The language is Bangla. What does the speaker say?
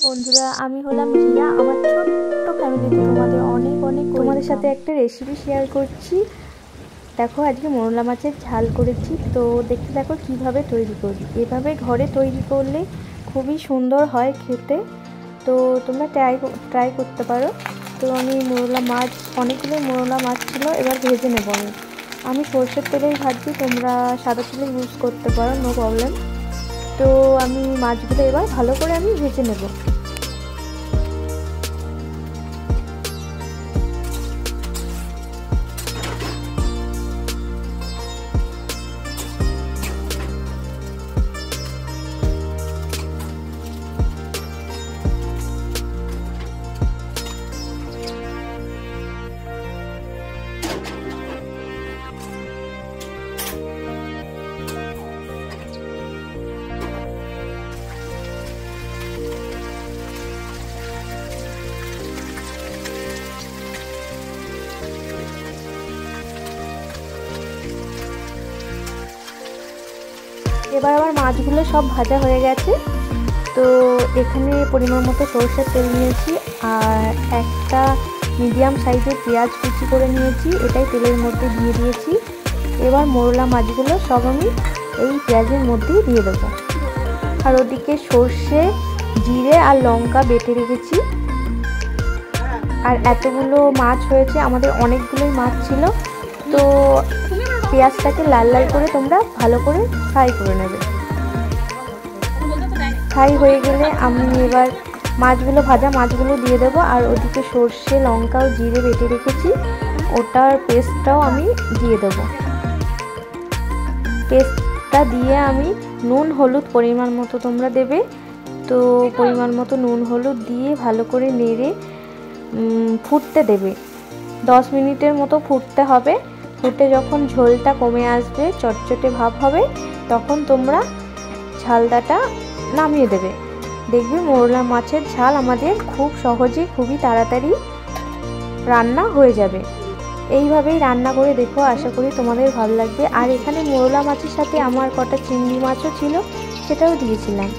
বন্ধুরা, আমি হলাম রিয়া। আমার ছোট্ট ফ্যামিলিতে তোমাদের অনেক অনেক তোমাদের সাথে একটা রেসিপি শেয়ার করছি। দেখো, আজকে মোরলা মাছের ঝাল করেছি। তো দেখতে দেখো কিভাবে তৈরি করি। এভাবে ঘরে তৈরি করলে খুবই সুন্দর হয় খেতে। তো তোমরা ট্রাই করতে পারো। তো আমি মোরলা মাছ, অনেকগুলো মোরলা মাছ ছিল, এবার ভেজে নেব। আমি সরষের তেলেই ভাজছি, তোমরা সাদা তেলে ইউজ করতে পারো, নো প্রবলেম। তো আমি মাছগুলো এবার ভালো করে আমি ভেজে নেব। এবার আমার মাছগুলো সব ভাজা হয়ে গেছে। তো এখানে পরিমাণ মতো সরষের তেল নিয়েছি আর একটা মিডিয়াম সাইজের পেঁয়াজ কুচি করে নিয়েছি, এটাই তেলের মধ্যে দিয়ে দিয়েছি। এবার মোরলা মাছগুলো সব আমি এই পেঁয়াজের মধ্যেই দিয়ে দেবো। আর ওদিকে সর্ষে, জিরে আর লঙ্কা বেটে রেখেছি। আর এতগুলো মাছ হয়েছে, আমাদের অনেকগুলোই মাছ ছিল। তো পেঁয়াজটাকে লাল লাল করে তোমরা ভালো করে ফ্রাই করে নেবে। ফ্রাই হয়ে গেলে আমি এবার ভাজা মাছগুলো দিয়ে দেবো। আর ওদিকে সর্ষে, লঙ্কা ও জিরে বেটে রেখেছি, ওটার পেস্টটাও আমি দিয়ে দেবো। পেস্টটা দিয়ে আমি নুন হলুদ পরিমাণ মতো তোমরা দেবে। তো পরিমাণ মতো নুন হলুদ দিয়ে ভালো করে নেড়ে ফুটতে দেবে। 10 মিনিটের মতো ফুটতে হবে। ফুটে যখন ঝোলটা কমে আসবে, চটচটে ভাব হবে, তখন তোমরা ঝালদাটা নামিয়ে দেবে। দেখবে মোরলা মাছের ঝাল আমাদের খুব সহজে, খুবই তাড়াতাড়ি রান্না হয়ে যাবে। এইভাবেই রান্না করে দেখো, আশা করি তোমাদের ভালো লাগবে। আর এখানে মোরলা মাছের সাথে আমার কটা চিংড়ি মাছও ছিল, সেটাও দিয়েছিলাম।